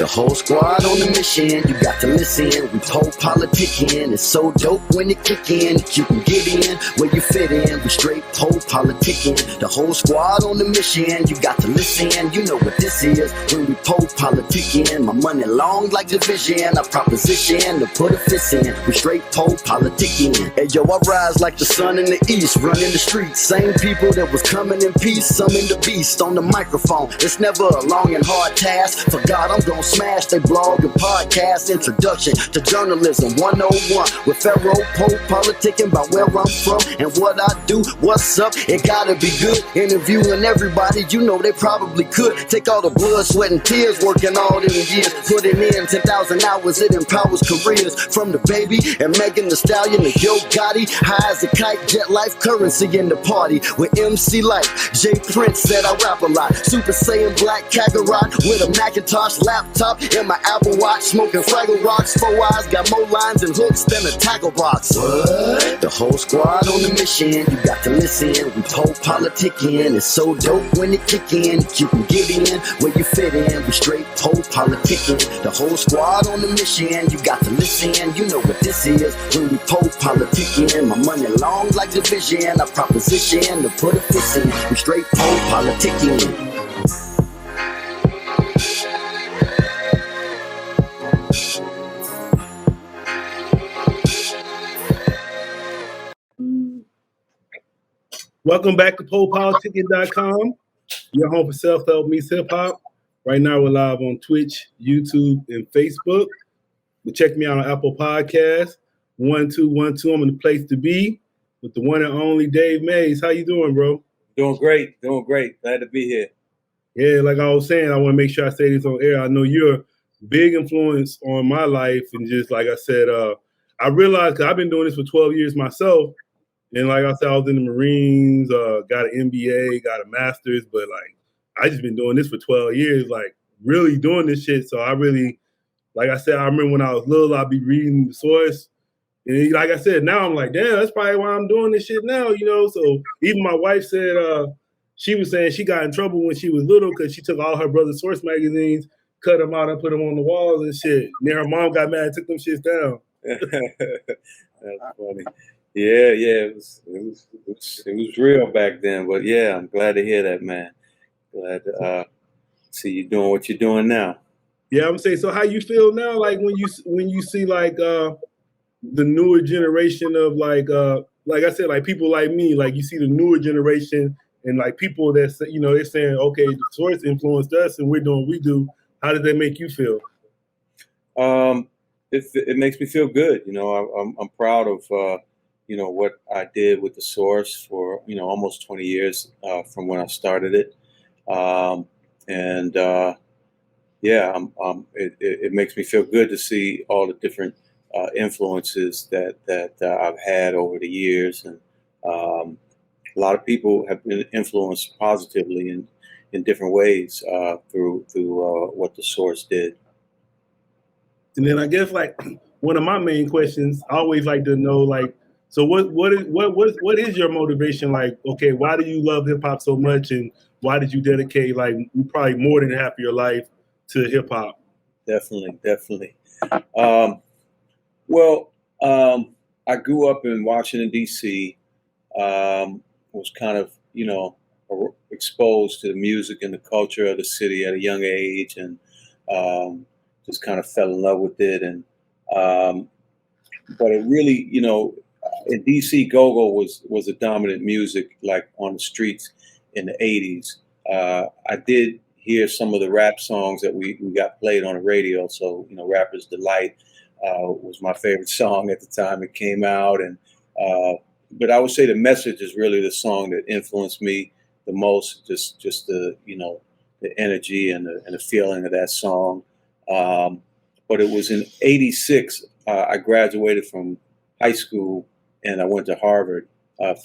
The whole squad on the mission, you got to listen. We PoPolitickin, it's so dope when it kick in. You can get in where you fit in. We straight PoPolitickin. The whole squad on the mission, you got to listen. You know what this is when we PoPolitickin. My money long like division, I proposition to put a fist in. We straight PoPolitickin. Hey yo, I rise like the sun in the east, running the streets. Same people that was coming in peace, some in the beast on the microphone. It's never a long and hard task. For God, I'm gonna smash they blog and podcast. Introduction to journalism 101 with Pharaoh PoPolitickin about where I'm from and what I do. What's up? It gotta be good. Interviewing everybody, you know they probably could. Take all the blood, sweat, and tears, working all them years, putting in 10,000 hours. It empowers careers from the baby and Megan Thee Stallion to Yo Gotti. High as a kite, jet life, currency in the party with MC Light. J Prince said I rap a lot. Super Saiyan Black Kakarot with a Macintosh laptop in my Apple Watch, smoking Fraggle Rocks. 4 eyes, got more lines and hooks than a tackle box. What? The whole squad on the mission, you got to listen. We PoPolitickin, it's so dope when it kick in. You can get in where you fit in. We straight PoPolitickin. The whole squad on the mission, you got to listen. You know what this is when we PoPolitickin. My money long like division, I proposition to put a fist in. We straight PoPolitickin. Welcome back to PoPolitickin.com, your home for self-help meets hip-hop. Right now we're live on Twitch, YouTube, and Facebook. But check me out on Apple Podcasts, 1212. I'm in the place to be with the one and only Dave Mays. How you doing, bro? Doing great. Glad to be here. Yeah, like I was saying, I want to make sure I say this on air. I know you're a big influence on my life. And just like I said, I realized, because I've been doing this for 12 years myself. And like I said, I was in the Marines, got an MBA, got a master's, but like, I just been doing this for 12 years, like really doing this shit. So I really, like I said, I remember when I was little, I'd be reading the source. And like I said, now I'm like, damn, that's probably why I'm doing this shit now, you know? So even my wife said, she was saying she got in trouble when she was little because she took all her brother's source magazines, cut them out and put them on the walls and shit. And then her mom got mad and took them shits down. That's funny. Yeah, it was real back then. But yeah, I'm glad to hear that, man. Glad to see you doing what you're doing now. Yeah, I'm saying. So how you feel now? Like when you see like the newer generation of like I said, like people like me, like you see the newer generation and like people that you know they're saying, okay, the source influenced us and we're doing what we do. How does that make you feel? It makes me feel good. You know, I'm proud of you know what I did with the source for almost 20 years from when I started it, yeah, it makes me feel good to see all the different influences that I've had over the years, and a lot of people have been influenced positively in different ways through what the source did. And then I guess like one of my main questions, I always like to know like, so what is your motivation? Like, okay, why do you love hip hop so much, and why did you dedicate like probably more than half of your life to hip hop? Definitely. I grew up in Washington D.C. Was kind of exposed to the music and the culture of the city at a young age, and just kind of fell in love with it. And but it really, in DC, go-go was a dominant music, like on the streets in the 80s. I did hear some of the rap songs that we got played on the radio. So, Rapper's Delight was my favorite song at the time it came out. And but I would say The Message is really the song that influenced me the most, just the, the energy and the feeling of that song. But it was in 86, I graduated from high school and I went to Harvard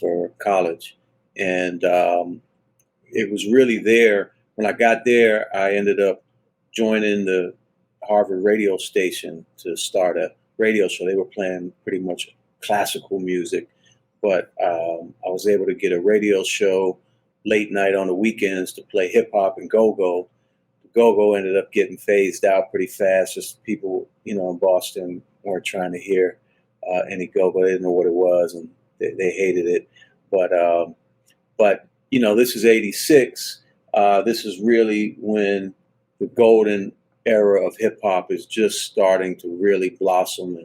for college. And it was really there. When I got there, I ended up joining the Harvard radio station to start a radio show. They were playing pretty much classical music, but I was able to get a radio show late night on the weekends to play hip hop and go-go. go-go ended up getting phased out pretty fast. Just people, in Boston weren't trying to hear any go-go. They didn't know what it was, and they hated it. But this is '86. This is really when the golden era of hip hop is just starting to really blossom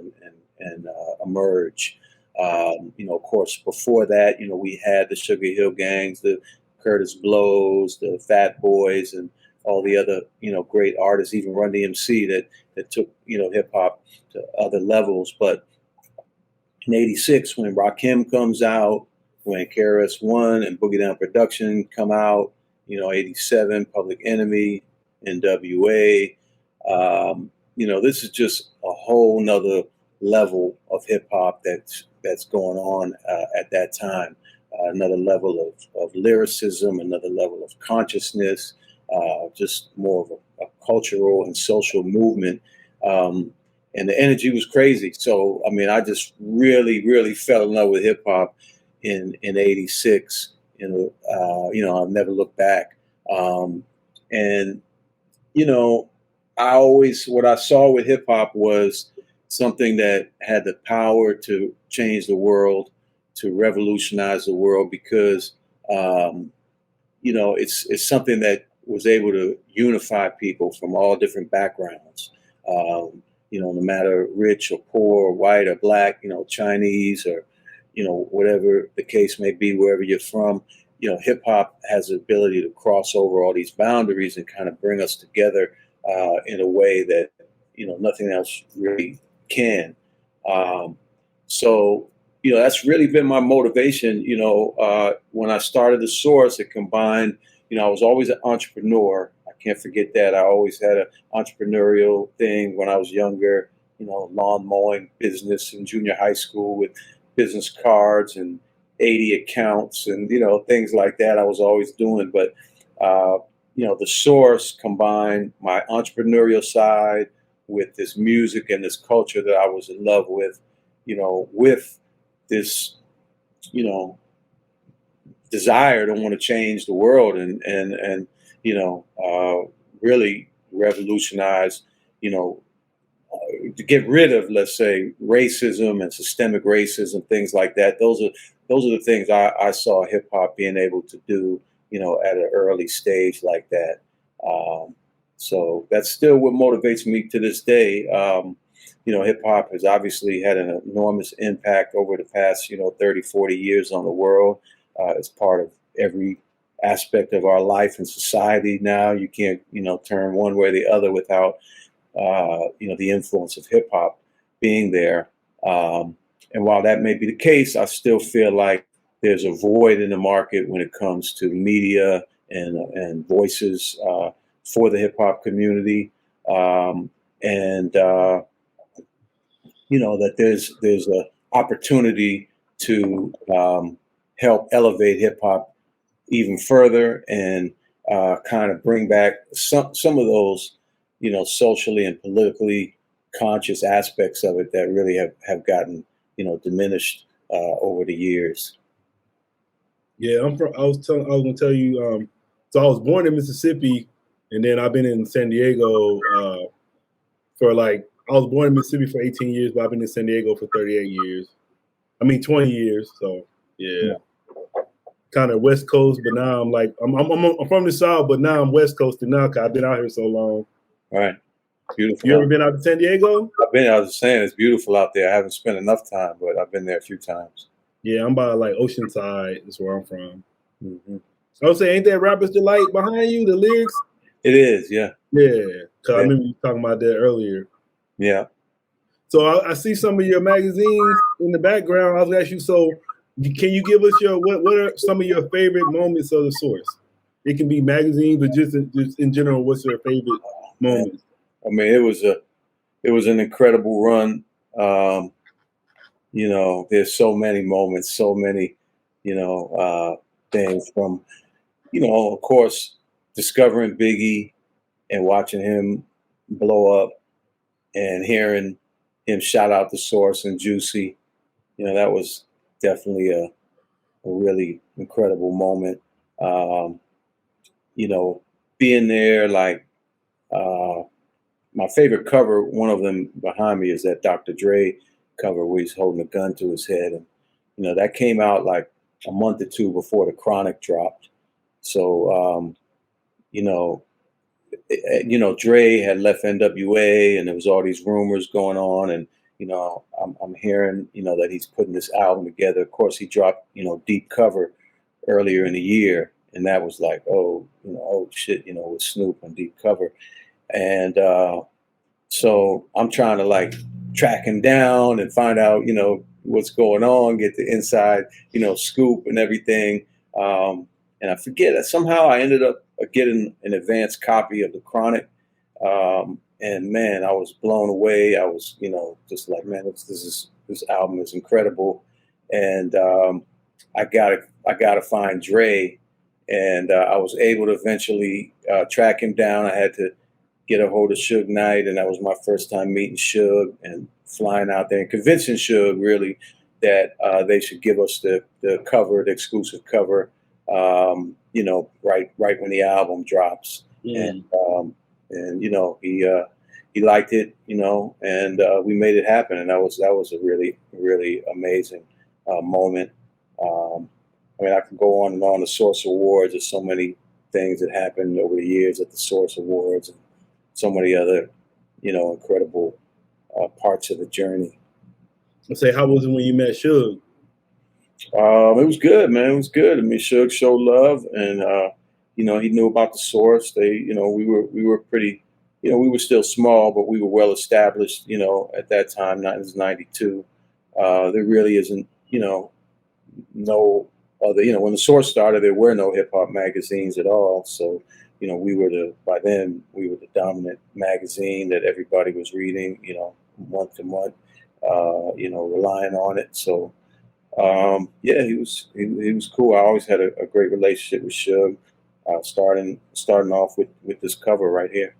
and emerge. Of course, before that, we had the Sugar Hill Gangs, the Curtis Blows, the Fat Boys, and all the other, great artists, even Run DMC that took, hip hop to other levels. But in '86, when Rakim comes out, when KRS-One and Boogie Down Production come out, '87, Public Enemy, NWA, this is just a whole nother level of hip hop that's going on at that time. Another level of lyricism, another level of consciousness, just more of a cultural and social movement. And the energy was crazy. So, I just really, really fell in love with hip hop in '86. I've never looked back. And what I saw with hip hop was something that had the power to change the world, to revolutionize the world, because it's something that was able to unify people from all different backgrounds. No matter rich or poor, or white or black, Chinese or whatever the case may be, wherever you're from. Hip hop has the ability to cross over all these boundaries and kind of bring us together in a way that nothing else really can. So that's really been my motivation. When I started the Source, it combined. I was always an entrepreneur. I can't forget that. I always had an entrepreneurial thing when I was younger. Lawn mowing business in junior high school with business cards and 80 accounts and things like that. I was always doing, but the Source combined my entrepreneurial side with this music and this culture that I was in love with, with this, desire to want to change the world and really revolutionize, to get rid of, let's say, racism and systemic racism, things like that. Those are the things I saw hip hop being able to do, at an early stage like that. So that's still what motivates me to this day. Hip hop has obviously had an enormous impact over the past, 30, 40 years on the world. It's part of every aspect of our life and society now. You can't, turn one way or the other without, the influence of hip hop being there. And while that may be the case, I still feel like there's a void in the market when it comes to media and voices for the hip hop community. That there's an opportunity to help elevate hip hop even further and kind of bring back some of those, socially and politically conscious aspects of it that really have gotten, diminished over the years. Yeah, I was going to tell you. So I was born in Mississippi, and then I've been in San Diego I was born in Mississippi for 18 years, but I've been in San Diego for 38 years. 20 years. So yeah. Kind of West Coast, but now I'm from the South, but now I'm West Coasting now because I've been out here so long. All right. Beautiful. You ever been out to San Diego? I was saying it's beautiful out there. I haven't spent enough time, but I've been there a few times. Yeah, I'm by Oceanside. That's where I'm from. Mm-hmm. I would say, ain't that Rapper's Delight behind you, the lyrics? It is, yeah. Yeah, because I remember you talking about that earlier. Yeah. So I see some of your magazines in the background. I was asking you, so can you give us what are some of your favorite moments of the Source? It can be magazines, but just in general, what's your favorite moment? It was an incredible run. There's so many moments, so many, things from, of course, discovering Biggie and watching him blow up and hearing him shout out the Source and Juicy. That was definitely a really incredible moment. Being there, My favorite cover, one of them behind me, is that Dr. Dre cover where he's holding a gun to his head, and that came out like a month or two before the Chronic dropped. So Dre had left NWA, and there was all these rumors going on, and I'm hearing that he's putting this album together. Of course, he dropped Deep Cover earlier in the year, and that was like, oh shit, with Snoop on Deep Cover, and so I'm trying to like track him down and find out what's going on, get the inside scoop and everything. And I forget that somehow I ended up getting an advanced copy of the Chronic. And man, I was blown away. I was, just like, man, this album is incredible. And I gotta find Dre. And I was able to eventually track him down. I had to get a hold of Suge Knight, and that was my first time meeting Suge and flying out there and convincing Suge really that they should give us the cover, the exclusive cover, right when the album drops. And he liked it, and we made it happen, and that was a really, really amazing moment. I could go on and on. The Source Awards, there's so many things that happened over the years at the Source Awards, and so many other, incredible parts of the journey. Let's say, how was it when you met Suge? It was good, man. It was good. I mean, Suge showed love, and he knew about the Source. We were pretty, we were still small, but we were well established. At that time, it was '92. There really isn't, no other. When the Source started, there were no hip hop magazines at all. So, by then we were the dominant magazine that everybody was reading. Month to month. Relying on it. So. He was cool. I always had a great relationship with Suge, starting off with this cover right here.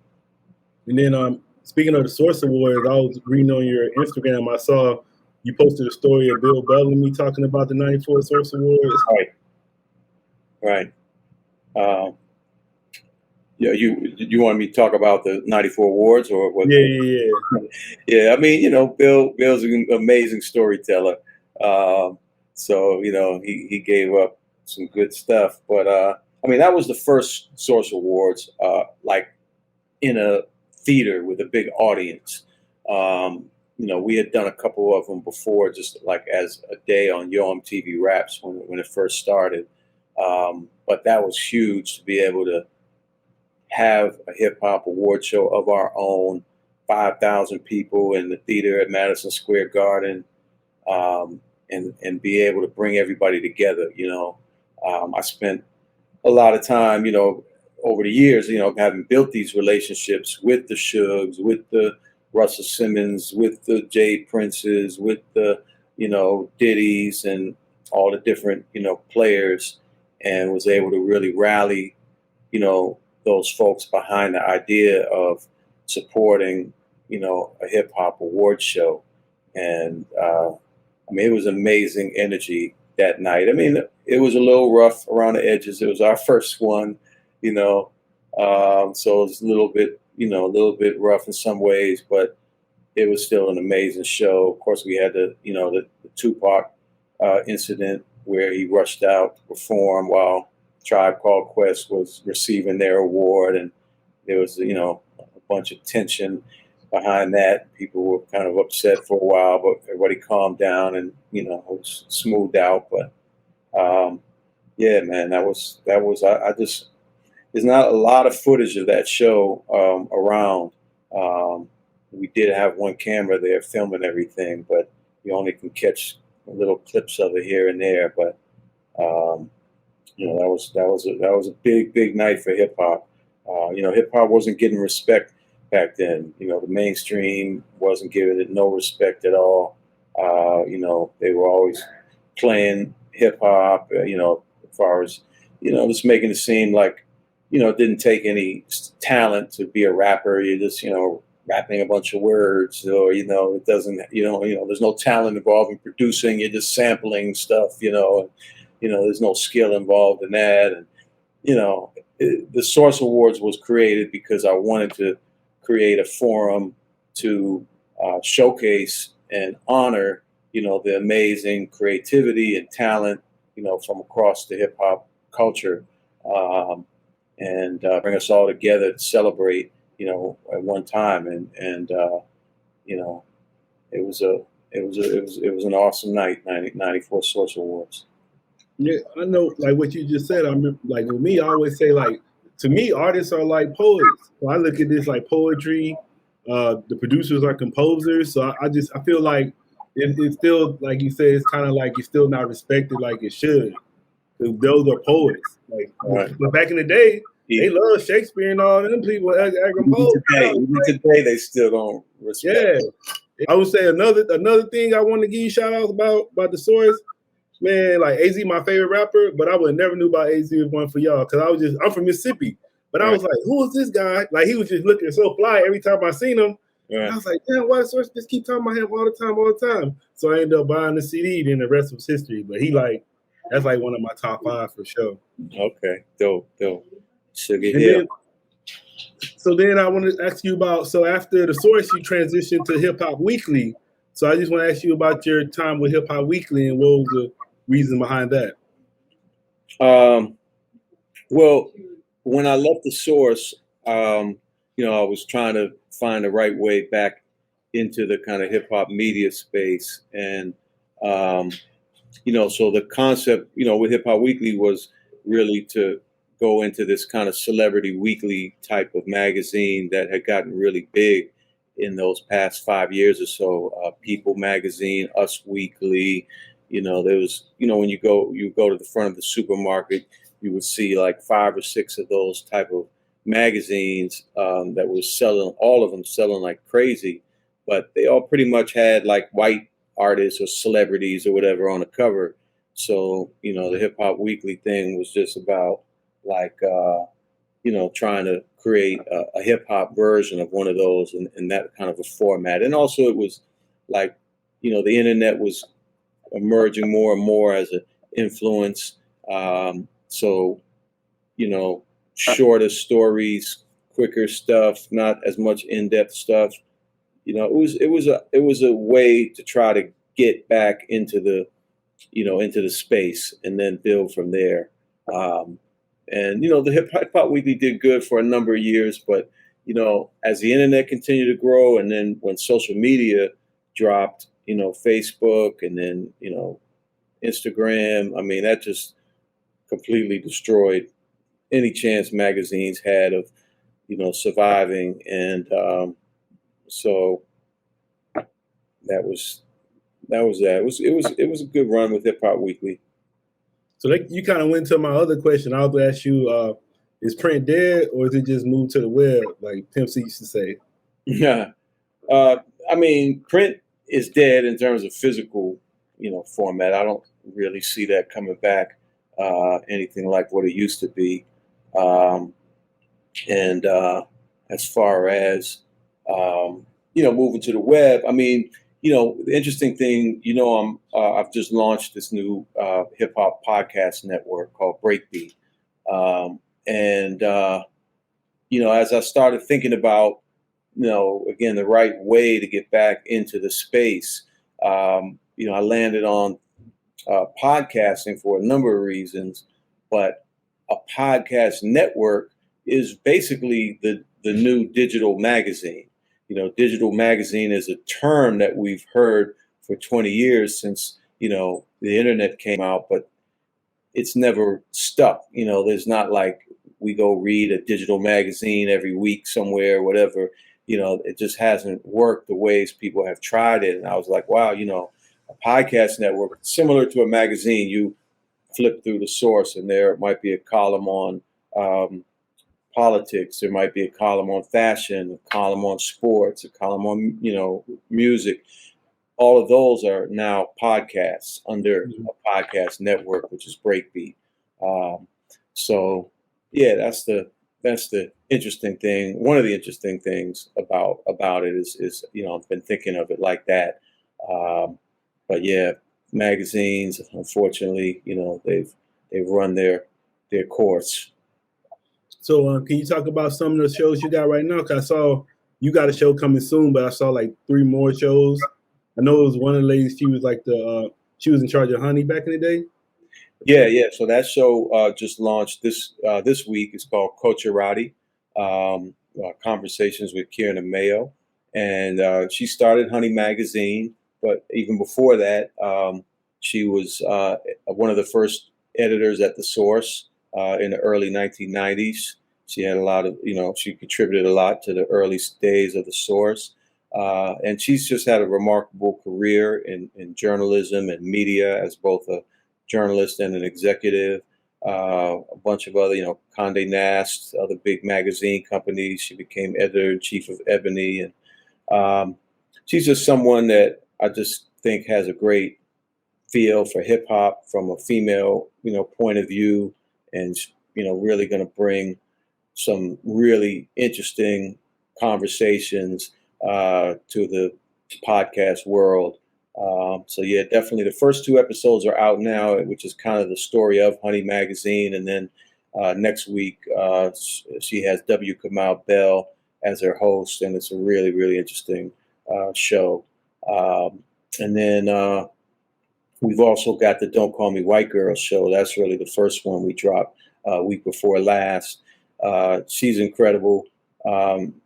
And then speaking of the Source Awards, I was reading on your Instagram, I saw you posted a story of Bill Bellamy talking about the '94 Source Awards. Right. You want me to talk about the '94 awards or what? Yeah. Yeah, I mean, Bill's an amazing storyteller. So he gave up some good stuff, but that was the first Source Awards, like in a theater with a big audience. We had done a couple of them before, just like as a day on Yo MTV Raps when it first started. But that was huge to be able to have a hip hop award show of our own, 5,000 people in the theater at Madison Square Garden. And be able to bring everybody together. I spent a lot of time, over the years, having built these relationships with the Suges, with the Russell Simmons, with the Jay Princes, with the, Diddy's and all the different, players, and was able to really rally, those folks behind the idea of supporting, a hip hop award show. And, it was amazing energy that night. It was a little rough around the edges. It was our first one, so it was a little bit rough in some ways, but it was still an amazing show. Of course, we had the Tupac incident where he rushed out to perform while Tribe Called Quest was receiving their award, and there was a bunch of tension behind that. People were kind of upset for a while, but everybody calmed down and it was smoothed out. But man, that was I just, there's not a lot of footage of that show around. We did have one camera there filming everything, but you only can catch little clips of it here and there. But that was a big night for hip hop. Hip hop wasn't getting respect back then. The mainstream wasn't giving it no respect at all. They were always playing hip hop, as far as, just making it seem like, it didn't take any talent to be a rapper. You're just, rapping a bunch of words, or, it doesn't, there's no talent involved in producing. You're just sampling stuff, there's no skill involved in that. And, the Source Awards was created because I wanted to create a forum to showcase and honor, the amazing creativity and talent, from across the hip hop culture, and bring us all together to celebrate, at one time. And it was an awesome night, 94 Source Awards. Yeah, I know, like what you just said. I remember, like with me, I always say, like, to me, artists are like poets. So I look at this like poetry. The producers are composers. So I feel like it's still, like you said, it's kind of like it's still not respected like it should. Because those are poets. Like, Right. but back in the day, they love Shakespeare and all them people as composers. Today, they still don't respect. Yeah, I would say another thing I want to give you shout outs about the Source. Man, like AZ, my favorite rapper, but I would never knew about AZ if one for y'all, because I'm from Mississippi. But I was like, who is this guy? Like, he was just looking so fly every time I seen him. Right. I was like, damn, why the Source just keep talking about him all the time? So I ended up buying the CD, then the rest was history. But that's like one of my top 5 for sure. Okay, dope. Sugar Hill. So then I want to ask you about, so after the Source, you transitioned to Hip Hop Weekly. So I just want to ask you about your time with Hip Hop Weekly and what was the reason behind that? Well, when I left the Source, I was trying to find the right way back into the kind of hip hop media space. And, so the concept, with Hip Hop Weekly was really to go into this kind of celebrity weekly type of magazine that had gotten really big in those past 5 years or so. People Magazine, Us Weekly. There was, when you go to the front of the supermarket, you would see like 5 or 6 of those type of magazines that were selling, all of them selling like crazy, but they all pretty much had like white artists or celebrities or whatever on the cover. So, the Hip Hop Weekly thing was just about like, trying to create a hip hop version of one of those in that kind of a format. And also it was like, the internet was emerging more and more as an influence. So, shorter stories, quicker stuff, not as much in-depth stuff. It was a way to try to get back into the space and then build from there. And the Hip Hop Weekly did good for a number of years, but as the internet continued to grow, and then when social media dropped, Facebook, and then Instagram, I mean, that just completely destroyed any chance magazines had of surviving. And so that was that. It was a good run with Hip Hop Weekly. So you kind of went to my other question. I was going to ask you, is print dead, or is it just moved to the web, like Pimp C used to say? Yeah. I mean, print is dead in terms of physical, format. I don't really see that coming back, anything like what it used to be. And as far as, moving to the web, I mean, the interesting thing, I've just launched this new hip hop podcast network called Breakbeat. As I started thinking about, again, the right way to get back into the space, I landed on podcasting for a number of reasons, but a podcast network is basically the new digital magazine. Digital magazine is a term that we've heard for 20 years since, the internet came out, but it's never stuck. There's not like we go read a digital magazine every week somewhere or whatever. It just hasn't worked the ways people have tried it. And I was like, wow, a podcast network, similar to a magazine, you flip through the Source and there might be a column on politics, there might be a column on fashion, a column on sports, a column on, music. All of those are now podcasts under a podcast network, which is Breakbeat. So yeah, that's the interesting thing. One of the interesting things about it is I've been thinking of it like that. But yeah, magazines, unfortunately, they've run their course. So can you talk about some of the shows you got right now? Because I saw you got a show coming soon, but I saw like 3 more shows. I know it was one of the ladies. She was like she was in charge of Honey back in the day. Yeah. So that show just launched this week. It's called Culturati, Conversations with Kieran and Mayo, and she started Honey Magazine. But even before that, she was one of the first editors at The Source in the early 1990s. She had a lot of, she contributed a lot to the early days of The Source. And she's just had a remarkable career in journalism and media as both a journalist and an executive. A bunch of other, Condé Nast, other big magazine companies. She became editor-in-chief of Ebony. And she's just someone that I just think has a great feel for hip hop from a female, point of view, and really going to bring some really interesting conversations to the podcast world. So yeah, definitely the first 2 episodes are out now, which is kind of the story of Honey Magazine, and then next week she has W. Kamau Bell as her host, and it's a really, really interesting show. And then we've also got the Don't Call Me White Girl show. That's really the first one we dropped week before last. She's incredible.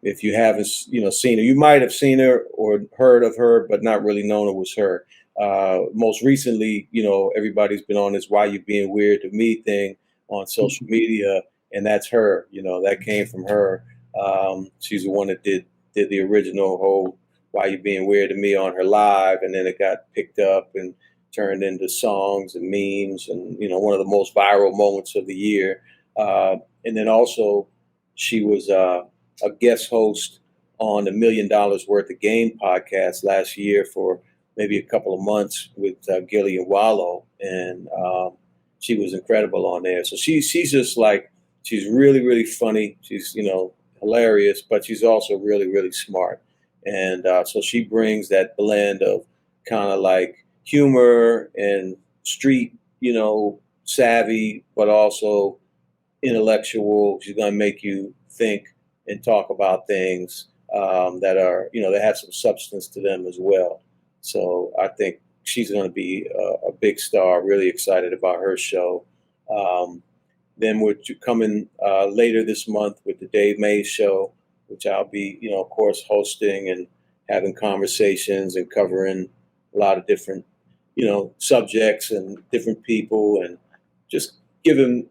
If you haven't, seen her, you might have seen her or heard of her, but not really known it was her. Most recently, everybody's been on this "Why You Being Weird to Me" thing on social media, and that's her. That came from her. She's the one that did the original whole "Why You Being Weird to Me" on her live, and then it got picked up and turned into songs and memes, and one of the most viral moments of the year. And then also, she was a guest host on the $1 Million Worth of Game podcast last year for maybe a couple of months with Gillian Wallow, and she was incredible on there. So she's just like, she's really, really funny. She's hilarious, but she's also really, really smart. And so she brings that blend of kind of like humor and street, savvy, but also intellectual. She's going to make you think and talk about things that are, that have some substance to them as well. So I think she's going to be a big star. Really excited about her show. Then we're coming later this month with the Dave Mays show, which I'll be, of course, hosting and having conversations and covering a lot of different, subjects and different people, and just giving,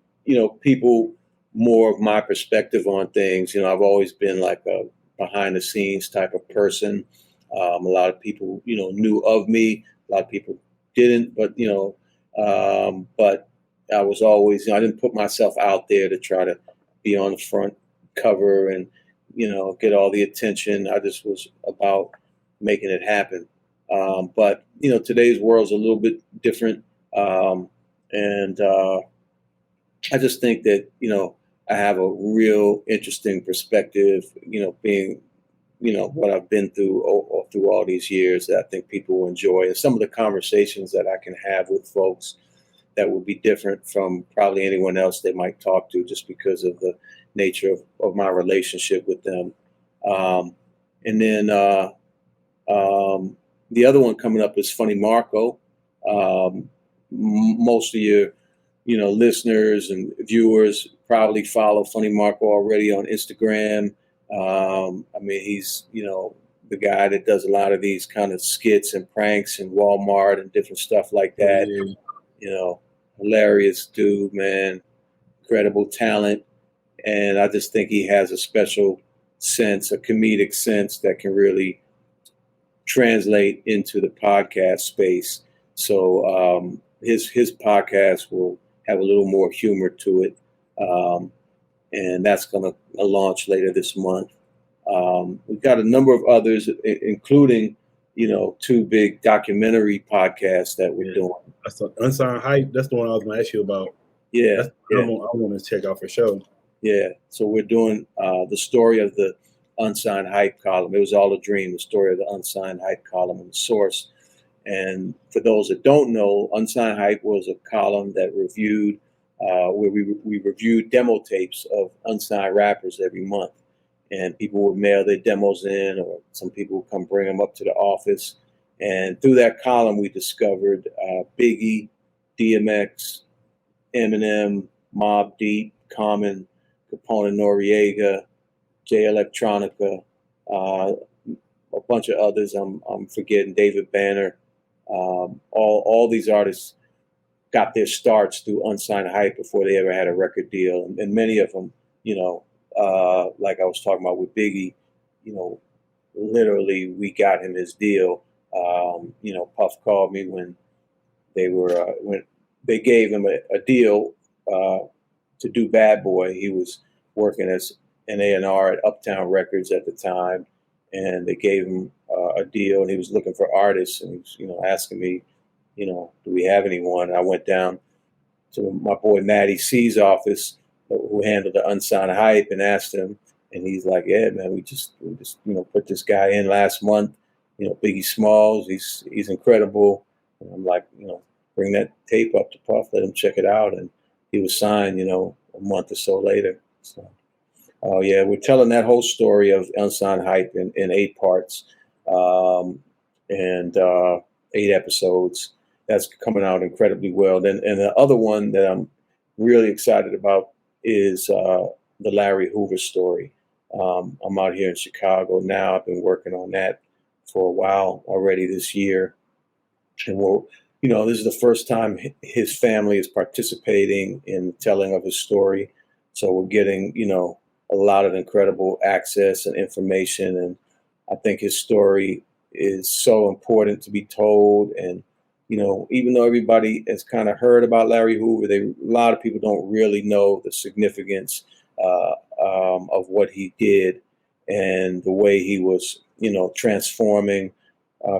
people more of my perspective on things. I've always been like a behind the scenes type of person. A lot of people, knew of me. A lot of people didn't, but, but I was always, I didn't put myself out there to try to be on the front cover and, get all the attention. I just was about making it happen. But, today's world's a little bit different. And I just think that, I have a real interesting perspective, being, what I've been through all these years, that I think people will enjoy. And some of the conversations that I can have with folks that will be different from probably anyone else they might talk to, just because of the nature of my relationship with them. And then the other one coming up is Funny Marco. Most of your, listeners and viewers probably follow Funny Marco already on Instagram. He's, the guy that does a lot of these kind of skits and pranks in Walmart and different stuff like that. Yeah. Hilarious dude, man, incredible talent. And I just think he has a special sense, a comedic sense that can really translate into the podcast space. So his podcast will have a little more humor to it. And that's going to launch later this month. We've got a number of others, including, 2 big documentary podcasts that we're doing. That's the Unsigned Hype. That's the one I was going to ask you about. Yeah. I want to check out for sure. Yeah. So we're doing the story of the Unsigned Hype column. It was all a dream, the story of the Unsigned Hype column in The Source. And for those that don't know, Unsigned Hype was a column that reviewed where we reviewed demo tapes of unsigned rappers every month. And people would mail their demos in, or some people would come bring them up to the office. And through that column, we discovered Biggie, DMX, Eminem, Mobb Deep, Common, Capone Noriega, Jay Electronica, a bunch of others I'm forgetting, David Banner. All these artists got their starts through unsigned hype before they ever had a record deal. And many of them, like I was talking about with Biggie, literally we got him his deal. Puff called me when they gave him a deal to do Bad Boy. He was working as an A&R at Uptown Records at the time, and they gave him a deal, and he was looking for artists, and he was, asking me, do we have anyone? And I went down to my boy Matty C's office, who handled the unsigned hype, and asked him, and he's like, yeah, man, we just put this guy in last month, Biggie Smalls, he's incredible. And I'm like, bring that tape up to Puff, let him check it out. And he was signed, a month or so later. So, yeah, we're telling that whole story of unsigned hype in 8 parts and 8 episodes. That's coming out incredibly well. And the other one that I'm really excited about is the Larry Hoover story. I'm out here in Chicago now. I've been working on that for a while already this year. And this is the first time his family is participating in the telling of his story. So we're getting, a lot of incredible access and information. And I think his story is so important to be told. And, even though everybody has kind of heard about Larry Hoover, a lot of people don't really know the significance of what he did and the way he was, transforming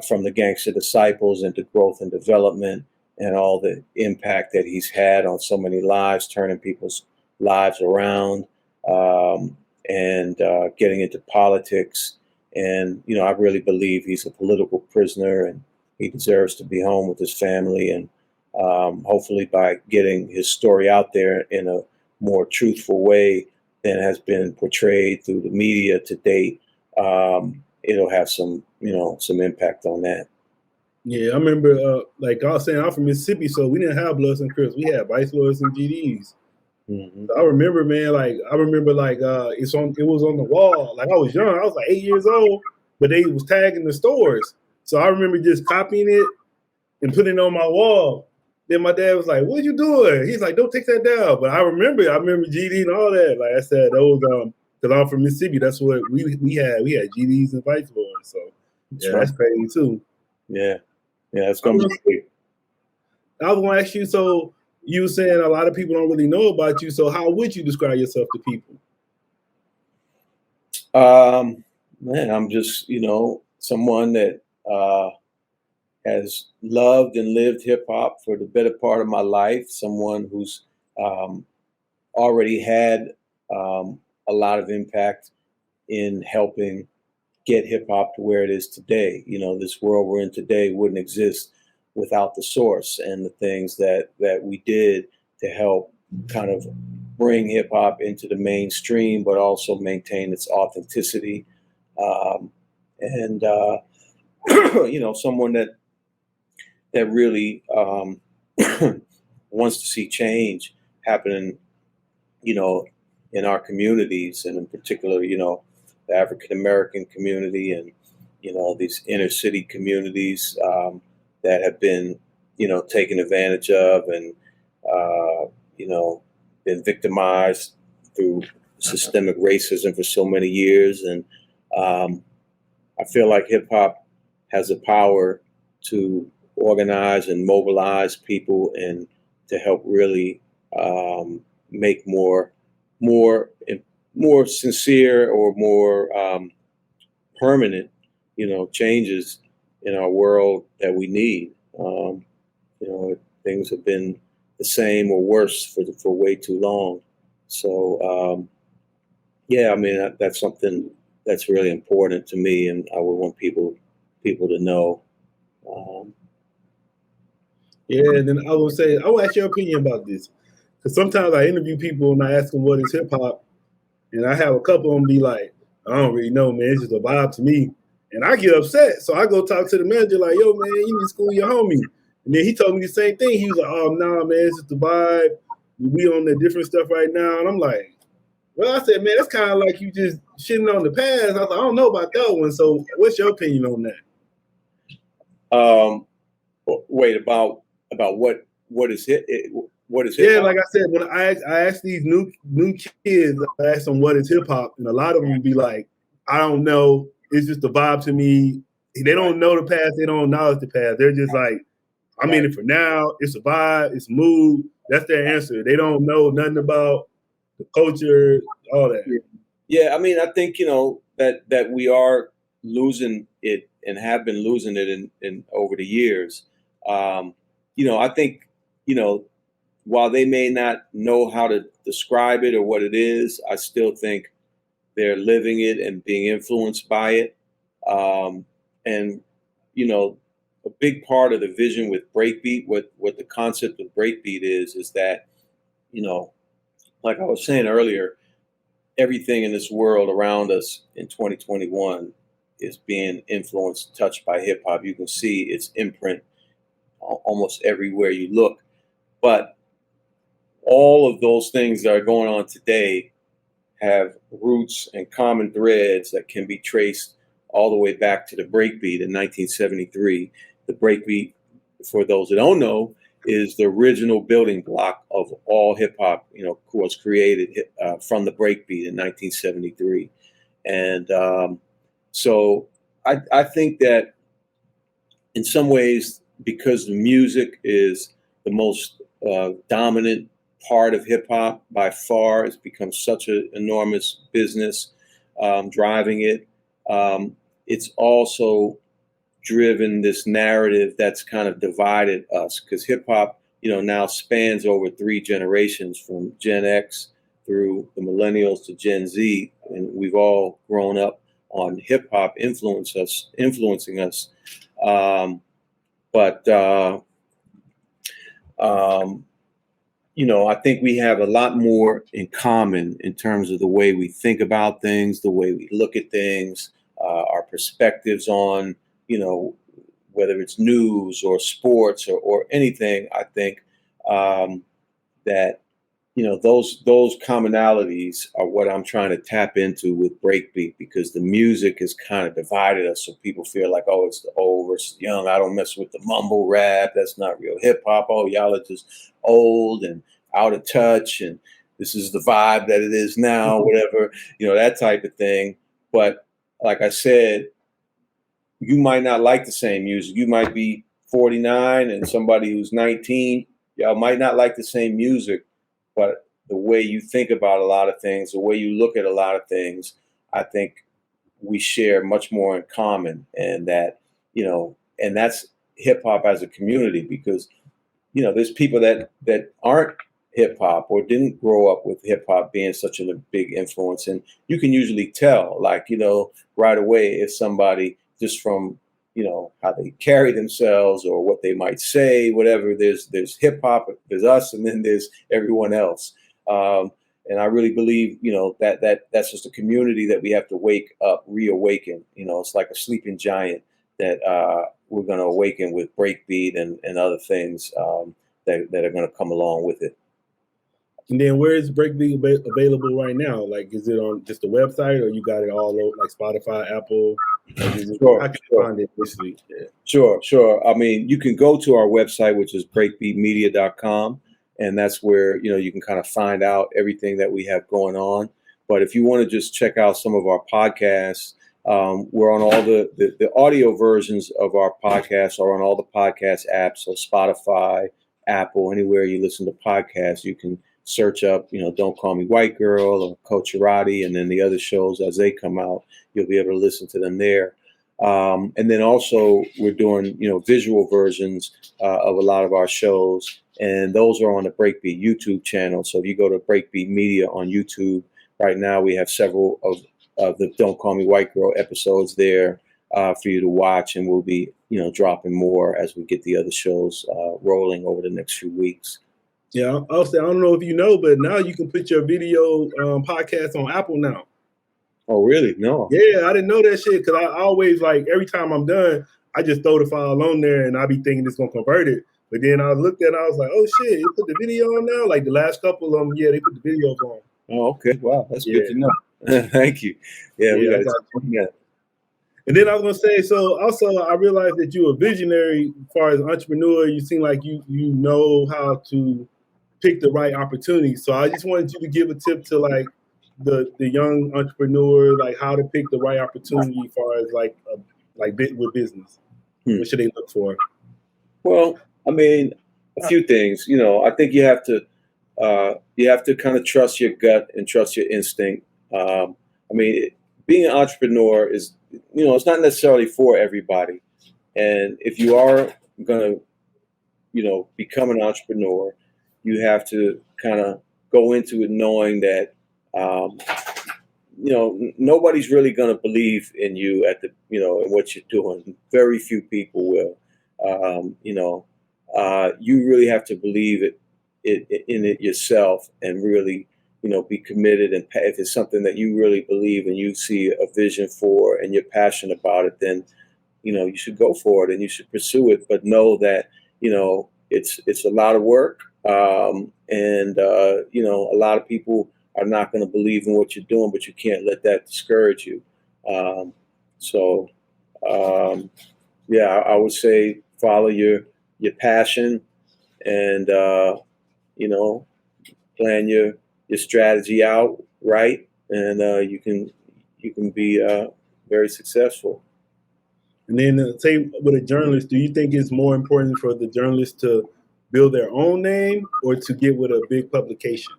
from the Gangster Disciples into growth and development, and all the impact that he's had on so many lives, turning people's lives around, and getting into politics. And, I really believe he's a political prisoner, and he deserves to be home with his family. And hopefully by getting his story out there in a more truthful way than has been portrayed through the media to date, it'll have some impact on that. Yeah, I remember, like I was saying, I'm from Mississippi, so we didn't have Bloods and Crips. We had Vice Lords and GDs. Mm-hmm. So I remember, man, it was on the wall. Like I was young, I was like 8 years old, but they was tagging the stores. So I remember just copying it and putting it on my wall. Then my dad was like, "What you doing?" He's like, "Don't take that down." But I remember GD and all that. Like I said, those because I'm from Mississippi, that's what we had. We had GDs and Vice Lords. So that's crazy too. Yeah, it's gonna be great. I was gonna ask you. So you were saying a lot of people don't really know about you. So how would you describe yourself to people? Man, I'm just someone that has loved and lived hip hop for the better part of my life. Someone who's already had a lot of impact in helping get hip hop to where it is today. This world we're in today wouldn't exist without the source and the things that we did to help kind of bring hip hop into the mainstream, but also maintain its authenticity. Someone that really wants to see change happening, in our communities, and in particular, the African American community, and these inner city communities that have been taken advantage of, and been victimized through systemic racism for so many years. And I feel like hip hop has the power to organize and mobilize people, and to help really make more sincere or more permanent, changes in our world that we need. Things have been the same or worse for way too long. So, that's something that's really important to me, and I would want people to know. Yeah, and then I will ask your opinion about this. because sometimes I interview people and I ask them what is hip hop, and I have a couple of them be like, I don't really know, man. It's just a vibe to me. And I get upset. So I go talk to the manager like, yo, man, you need to school your homie. And then he told me the same thing. He was like, oh, nah, man, it's just the vibe. We on the different stuff right now. And I'm like, well, I said, man, that's kind of like you just shitting on the past. I was like, I don't know about that one. So what's your opinion on that? Wait, about what is hip? What is hip-hop? Yeah, like I said, when I ask these new kids, I ask them what is hip hop, and a lot of them be like, I don't know. It's just a vibe to me. They don't know the past. They don't acknowledge the past. They're just like, I'm in it for now. It's a vibe. It's a mood. That's their answer. They don't know nothing about the culture, all that. Yeah, I mean, I think that we are losing it and have been losing it in over the years. I think while they may not know how to describe it or what it is, I still think they're living it and being influenced by it. And a big part of the vision with Breakbeat, what the concept of Breakbeat is that, like I was saying earlier, everything in this world around us in 2021 is being influenced, touched by hip hop. You can see its imprint almost everywhere you look. But all of those things that are going on today have roots and common threads that can be traced all the way back to the breakbeat in 1973. The breakbeat, for those that don't know, is the original building block of all hip hop, was created from the breakbeat in 1973. And so I think that in some ways, because the music is the most dominant part of hip hop by far, it's become such an enormous business driving it. It's also driven this narrative that's kind of divided us, because hip hop, now spans over 3 generations, from Gen X through the millennials to Gen Z, and we've all grown up on hip hop influencing us. I think we have a lot more in common in terms of the way we think about things, the way we look at things, our perspectives on, whether it's news or sports or anything. I think that, those commonalities are what I'm trying to tap into with Breakbeat, because the music has kind of divided us. So people feel like, oh, it's the old versus young. I don't mess with the mumble rap. That's not real hip hop. Oh, y'all are just old and out of touch, and this is the vibe that it is now, whatever, that type of thing. But like I said, you might not like the same music. You might be 49 and somebody who's 19, y'all might not like the same music, but the way you think about a lot of things, the way you look at a lot of things, I think we share much more in common. And that, and that's hip hop as a community, because, there's people that aren't hip hop or didn't grow up with hip hop being such a big influence. And you can usually tell, like, right away, if somebody, just from, how they carry themselves or what they might say, whatever, there's hip hop, there's us, and then there's everyone else. And I really believe, that's just a community that we have to wake up, reawaken. It's like a sleeping giant that we're going to awaken with Breakbeat and other things that are going to come along with it. And then where is Breakbeat available right now? Like, is it on just the website, or you got it all over, like Spotify, Apple? Sure, I can find it this week. Yeah. Sure. I mean, you can go to our website, which is breakbeatmedia.com, and that's where, you can kind of find out everything that we have going on. But if you want to just check out some of our podcasts, we're on all the audio versions of our podcasts are on all the podcast apps. So Spotify, Apple, anywhere you listen to podcasts, you can search up, Don't Call Me White Girl or Coach Karate, and then the other shows as they come out, you'll be able to listen to them there. And then also we're doing, visual versions of a lot of our shows, and those are on the Breakbeat YouTube channel. So if you go to Breakbeat Media on YouTube, right now we have several of the Don't Call Me White Girl episodes there for you to watch, and we'll be, dropping more as we get the other shows rolling over the next few weeks. Yeah, I'll say I don't know if you know, but now you can put your video podcast on Apple now. Oh, really? No. Yeah, I didn't know that shit because I always like every time I'm done, I just throw the file on there and I be thinking it's gonna convert it. But then I looked at it, I was like, oh shit, you put the video on now? Like the last couple of them, yeah, they put the videos on. Oh, okay. Wow, that's good Yeah. to know. Thank you. Yeah, we Yeah, I got got you. to. And then I was gonna say, so also I realized that you're a visionary as far as an entrepreneur. You seem like you know how to pick the right opportunity. So I just wanted you to give a tip to like the young entrepreneur, like how to pick the right opportunity as far as like bit with business. What should they look for? Well, I mean, a few things. You know, I think you have to kind of trust your gut and trust your instinct. I mean, being an entrepreneur is, you know, it's not necessarily for everybody. And if you are going to, you know, become an entrepreneur, you have to kind of go into it knowing that, you know, nobody's really going to believe in you at the, you know, in what you're doing. Very few people will. You know, you really have to believe in it yourself and really, you know, be committed. And if it's something that you really believe and you see a vision for and you're passionate about it, then, you know, you should go for it and you should pursue it. But know that, you know, it's a lot of work, and you know, a lot of people are not going to believe in what you're doing, but you can't let that discourage you. So, yeah, I would say follow your passion and you know, plan your strategy out right, and you can be very successful. And then say with a journalist, do you think it's more important for the journalist to build their own name or to get with a big publication?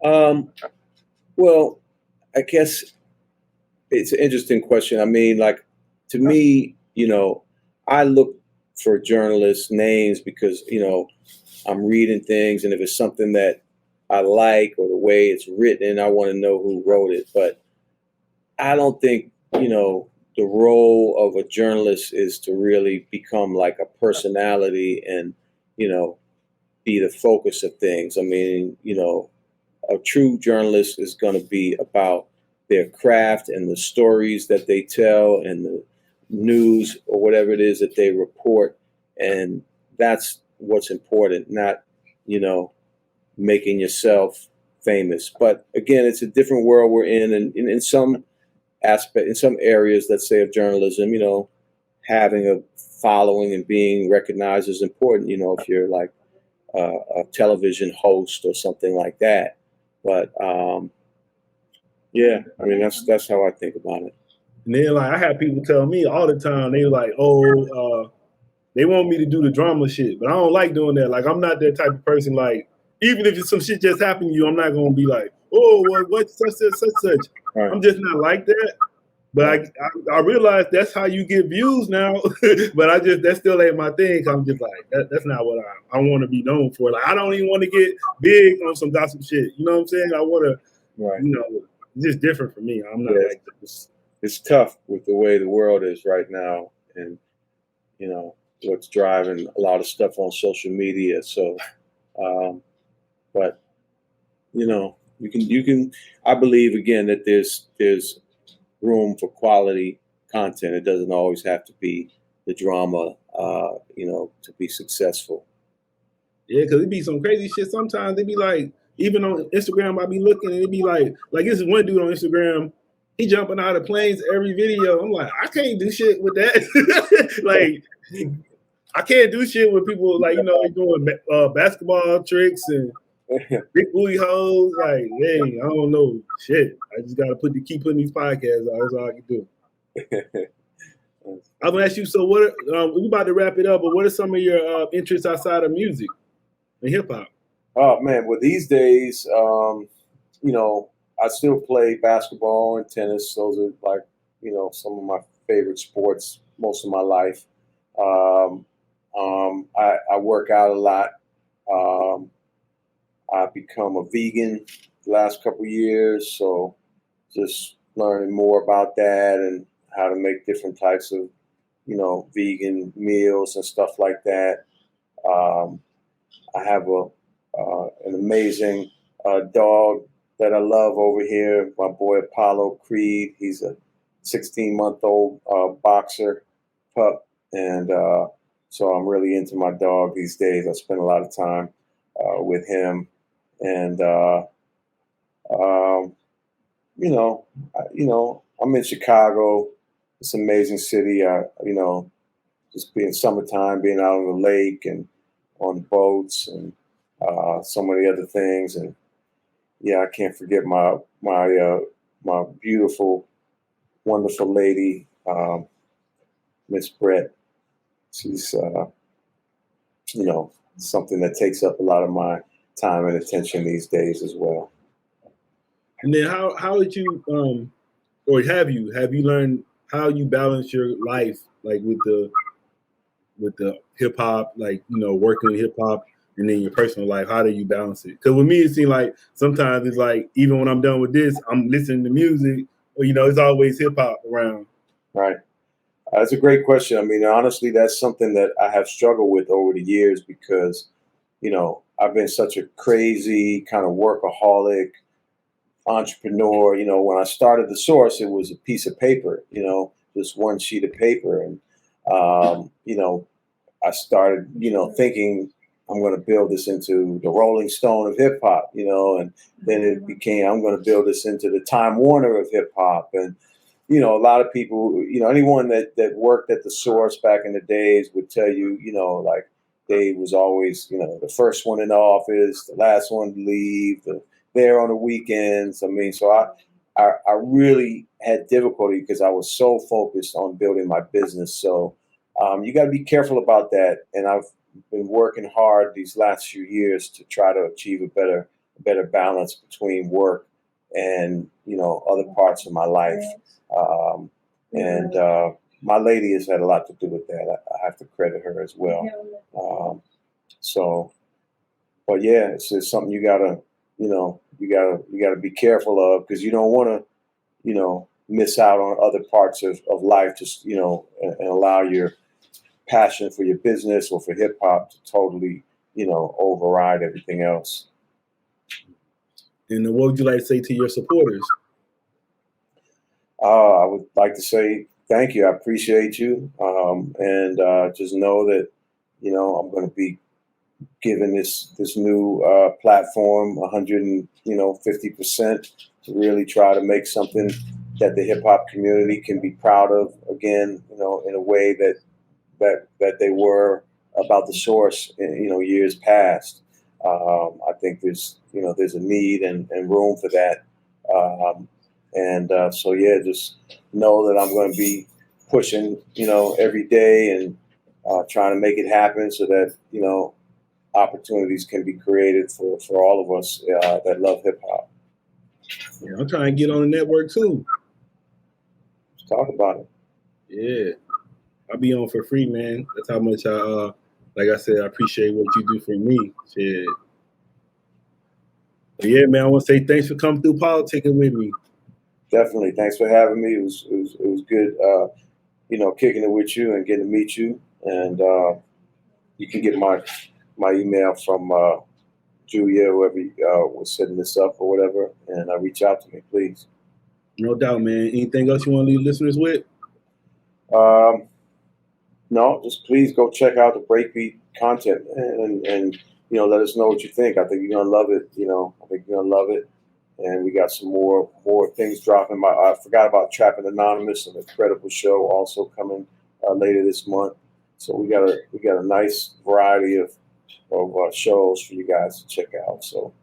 Well, I guess it's an interesting question. I mean, like, to me, you know, I look for journalists' names because, you know, I'm reading things, and if it's something that I like or the way it's written, I want to know who wrote it. But I don't think, you know, the role of a journalist is to really become like a personality and, you know, be the focus of things. I mean, you know, a true journalist is going to be about their craft and the stories that they tell and the news or whatever it is that they report. And that's what's important, not, you know, making yourself famous. But again, it's a different world we're in. And in some aspect, in some areas, let's say, of journalism, you know, having a following and being recognized is important, you know, if you're like a television host or something like that. But yeah, I mean, that's how I think about it. And then like I have people tell me all the time, they like, oh, they want me to do the drama shit, but I don't like doing that. Like I'm not that type of person. Like even if some shit just happened to you, I'm not gonna be like, oh, what such. Right. I'm just not like that. But I realize that's how you get views now. But that still ain't my thing. I'm just like that's not what I want to be known for. Like I don't even want to get big on some gossip shit. You know what I'm saying? I want to, Right. you know, it's just different for me. I'm not like this. It's tough with the way the world is right now, and you know what's driving a lot of stuff on social media. So, but you know, you can. I believe again that there's room for quality content. It doesn't always have to be the drama, you know, to be successful. Yeah, because it be some crazy shit. Sometimes they be like, even on Instagram, I be looking and it be like this is one dude on Instagram, he jumping out of planes every video. I'm like, I can't do shit with that. Like, I can't do shit with people like, you know, they doing basketball tricks and big booty hoes. Like, dang, I don't know shit. I just gotta keep putting these podcasts out. That's all I can do. I'm gonna ask you. So, what? We about to wrap it up, but what are some of your interests outside of music and hip hop? Oh man, well these days, you know, I still play basketball and tennis. Those are like, you know, some of my favorite sports most of my life. I work out a lot. I've become a vegan the last couple of years, so just learning more about that and how to make different types of, you know, vegan meals and stuff like that. I have an amazing dog that I love over here. My boy Apollo Creed. He's a 16-month-old boxer pup, and so I'm really into my dog these days. I spend a lot of time with him, and I'm in Chicago. It's an amazing city. Just being summertime, being out on the lake and on boats and so many other things. And yeah, I can't forget my beautiful, wonderful lady, Miss Brett. She's something that takes up a lot of my time and attention these days as well. And then how did you or have you learned how you balance your life, like with the hip hop, like, working with hip hop, and then your personal life? How do you balance it? Because with me, it seems like sometimes it's like, even when I'm done with this, I'm listening to music, or it's always hip hop around. Right. That's a great question. I mean, honestly, that's something that I have struggled with over the years because, I've been such a crazy kind of workaholic entrepreneur. When I started The Source, it was a piece of paper, just one sheet of paper. And, I started, thinking I'm going to build this into the Rolling Stone of hip hop, and then it became, I'm going to build this into the Time Warner of hip hop. And, a lot of people, anyone that worked at The Source back in the days would tell you, like Dave was always, the first one in the office, the last one to leave, there on the weekends. I mean, so I really had difficulty because I was so focused on building my business. So you got to be careful about that. And I've been working hard these last few years to try to achieve a better balance between work and, other parts of my life. My lady has had a lot to do with that. I have to credit her as well. But yeah, it's just something you gotta be careful of, because you don't want to, miss out on other parts of life, just, and allow your passion for your business or for hip hop to totally, override everything else. And what would you like to say to your supporters? I would like to say thank you. I appreciate you. And just know that, I'm going to be giving this new platform 150% to really try to make something that the hip hop community can be proud of again, in a way that they were about The Source, years past. I think there's a need and room for that. So yeah, just know that I'm going to be pushing, every day and trying to make it happen so that, opportunities can be created for all of us that love hip hop. Yeah, I'm trying to get on the network too. Let's talk about it. Yeah, I'll be on for free, man. That's how much like I said, I appreciate what you do for me. Shit. But yeah, man, I want to say thanks for coming through politicking with me. Definitely. Thanks for having me. It was good, kicking it with you and getting to meet you. And you can get my email from Julia, whoever was setting this up or whatever, and reach out to me, please. No doubt, man. Anything else you want to leave listeners with? No, just please go check out the Breakbeat content and let us know what you think. I think you're gonna love it. I think you're gonna love it. And we got some more things dropping. I forgot about Trapping Anonymous, an incredible show also coming later this month. So we got a nice variety of shows for you guys to check out. So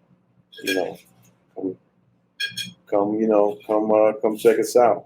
come check us out.